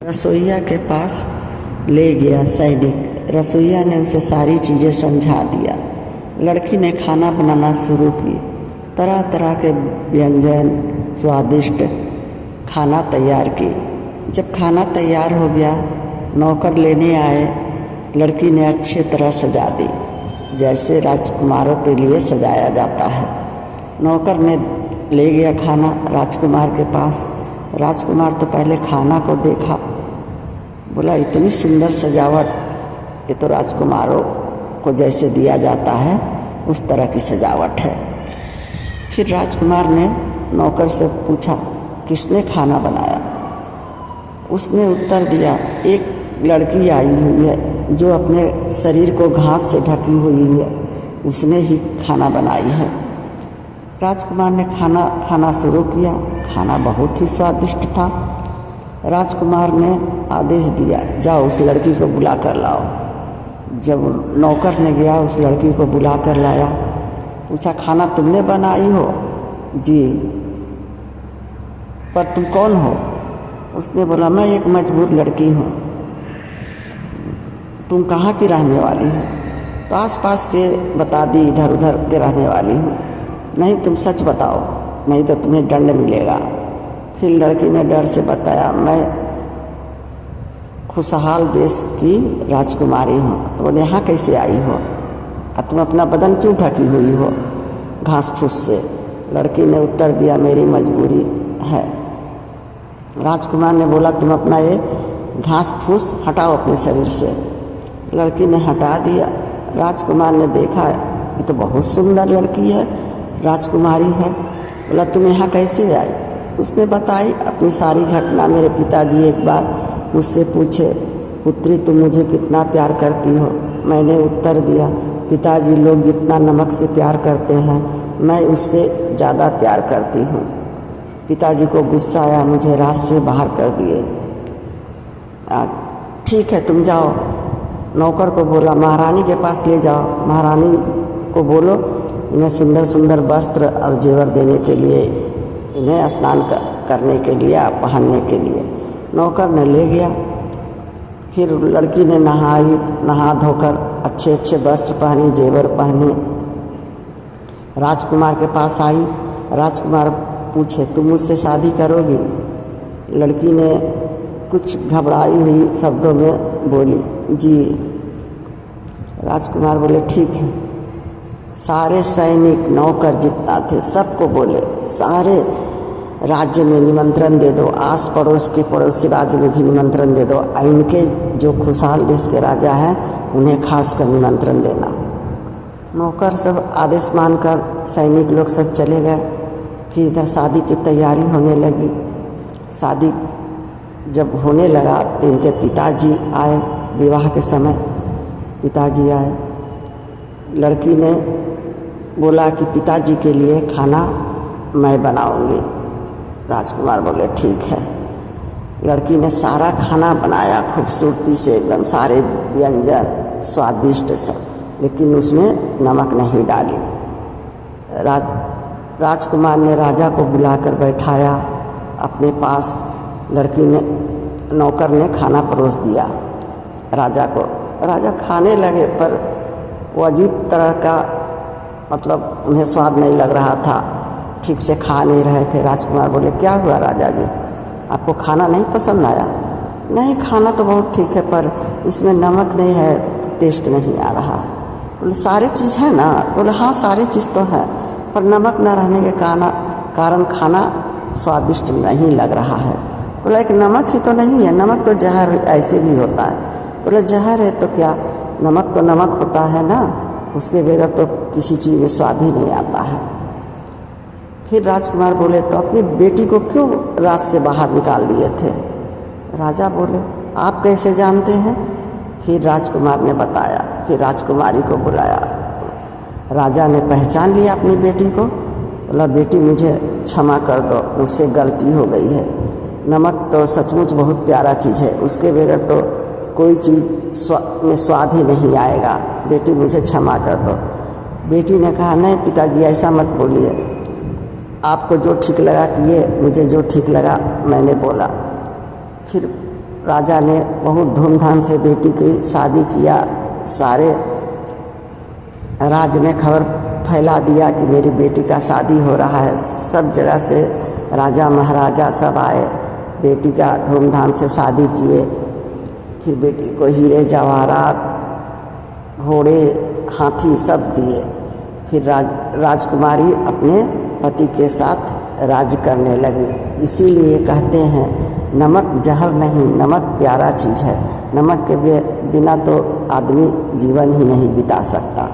रसोइया के पास ले गया सैनिक। रसोइया ने उसे सारी चीज़ें समझा दिया। लड़की ने खाना बनाना शुरू की। तरह तरह के व्यंजन स्वादिष्ट खाना तैयार की। जब खाना तैयार हो गया, नौकर लेने आए। लड़की ने अच्छे तरह सजा दी, जैसे राजकुमारों के लिए सजाया जाता है। नौकर ने ले गया खाना राजकुमार के पास। राजकुमार तो पहले खाना को देखा, बोला इतनी सुंदर सजावट, ये तो राजकुमारों को जैसे दिया जाता है उस तरह की सजावट है। फिर राजकुमार ने नौकर से पूछा, किसने खाना बनाया? उसने उत्तर दिया, एक लड़की आई हुई है जो अपने शरीर को घास से ढकी हुई है, उसने ही खाना बनाई है। राजकुमार ने खाना खाना शुरू किया। खाना बहुत ही स्वादिष्ट था। राजकुमार ने आदेश दिया, जाओ उस लड़की को बुला कर लाओ। जब नौकर ने गया, उस लड़की को बुला कर लाया। पूछा, खाना तुमने बनाई हो? जी। पर तुम कौन हो? उसने बोला, मैं एक मजबूर लड़की हूँ। तुम कहाँ की रहने वाली हो? तो आस पास के बता दी, इधर उधर के रहने वाली हूँ। नहीं, तुम सच बताओ, नहीं तो तुम्हें दंड मिलेगा। फिर लड़की ने डर से बताया, मैं खुशहाल देश की राजकुमारी हूँ। तो बोले, यहाँ कैसे आई हो? और तुम अपना बदन क्यों ढकी हुई हो घास फूस से? लड़की ने उत्तर दिया, मेरी मजबूरी है। राजकुमार ने बोला, तुम अपना ये घास फूस हटाओ अपने शरीर से। लड़की ने हटा दिया। राजकुमार ने देखा, ये तो बहुत सुंदर लड़की है, राजकुमारी है। बोला, तुम यहाँ कैसे आई? उसने बताई अपनी सारी घटना। मेरे पिताजी एक बार मुझसे पूछे, पुत्री तुम मुझे कितना प्यार करती हो? मैंने उत्तर दिया, पिताजी लोग जितना नमक से प्यार करते हैं, मैं उससे ज़्यादा प्यार करती हूँ। पिताजी को गुस्सा आया, मुझे रात से बाहर कर दिए। ठीक है, तुम जाओ। नौकर को बोला, महारानी के पास ले जाओ। महारानी को बोलो इन्हें सुंदर सुंदर वस्त्र और जेवर देने के लिए, इन्हें स्नान करने के लिए, पहनने के लिए। नौकर ने ले गया। फिर लड़की ने नहा धोकर अच्छे अच्छे वस्त्र पहनी, जेवर पहने, राजकुमार के पास आई। राजकुमार पूछे, तुम मुझसे शादी करोगी? लड़की ने कुछ घबराई हुई शब्दों में बोली, जी। राजकुमार बोले, ठीक है। सारे सैनिक नौकर जितना थे सबको बोले, सारे राज्य में निमंत्रण दे दो, आस पड़ोस के पड़ोसी राज्य में भी निमंत्रण दे दो। इनके जो खुशहाल देश के राजा हैं उन्हें खास कर निमंत्रण देना। नौकर सब आदेश मानकर सैनिक लोग सब चले गए। फिर इधर शादी की तैयारी होने लगी। शादी जब होने लगा तो इनके पिताजी आए। विवाह के समय पिताजी आए। लड़की ने बोला कि पिताजी के लिए खाना मैं बनाऊंगी। राजकुमार बोले, ठीक है। लड़की ने सारा खाना बनाया खूबसूरती से, एकदम सारे व्यंजन स्वादिष्ट सब, लेकिन उसमें नमक नहीं डाली। राजकुमार ने राजा को बुलाकर बैठाया अपने पास। लड़की ने नौकर ने खाना परोस दिया राजा को। राजा खाने लगे, पर वो अजीब तरह का, मतलब उन्हें स्वाद नहीं लग रहा था, ठीक से खा नहीं रहे थे। राजकुमार बोले, क्या हुआ राजा जी, आपको खाना नहीं पसंद आया? नहीं, खाना तो बहुत ठीक है, पर इसमें नमक नहीं है, टेस्ट नहीं आ रहा। बोले, सारे चीज़ है ना? बोले, हाँ सारी चीज़ तो है, पर नमक न रहने के कारण खाना स्वादिष्ट नहीं लग रहा है। बोला, एक नमक ही तो नहीं है, नमक तो जहर ऐसे भी होता है। बोले, जहर है तो क्या, नमक तो नमक होता है ना, उसके बगैर तो किसी चीज़ में स्वाद ही नहीं आता है। फिर राजकुमार बोले, तो अपनी बेटी को क्यों रात से बाहर निकाल दिए थे? राजा बोले, आप कैसे जानते हैं? फिर राजकुमार ने बताया। फिर राजकुमारी को बुलाया। राजा ने पहचान लिया अपनी बेटी को। बोला, बेटी मुझे क्षमा कर दो, मुझसे गलती हो गई है। नमक तो सचमुच बहुत प्यारा चीज़ है, उसके बगैर तो कोई चीज़ में स्वाद ही नहीं आएगा। बेटी मुझे क्षमा कर दो। बेटी ने कहा, नहीं पिताजी ऐसा मत बोलिए, आपको जो ठीक लगा किए, मुझे जो ठीक लगा मैंने बोला। फिर राजा ने बहुत धूमधाम से बेटी की शादी किया। सारे राज्य में खबर फैला दिया कि मेरी बेटी का शादी हो रहा है। सब जगह से राजा महाराजा सब आए, बेटी का धूमधाम से शादी किए। फिर बेटी को हीरे जवाहरात, घोड़े, हाथी सब दिए। फिर राजकुमारी अपने पति के साथ राज करने लगी। इसीलिए कहते हैं नमक जहर नहीं, नमक प्यारा चीज़ है। नमक के बिना तो आदमी जीवन ही नहीं बिता सकता।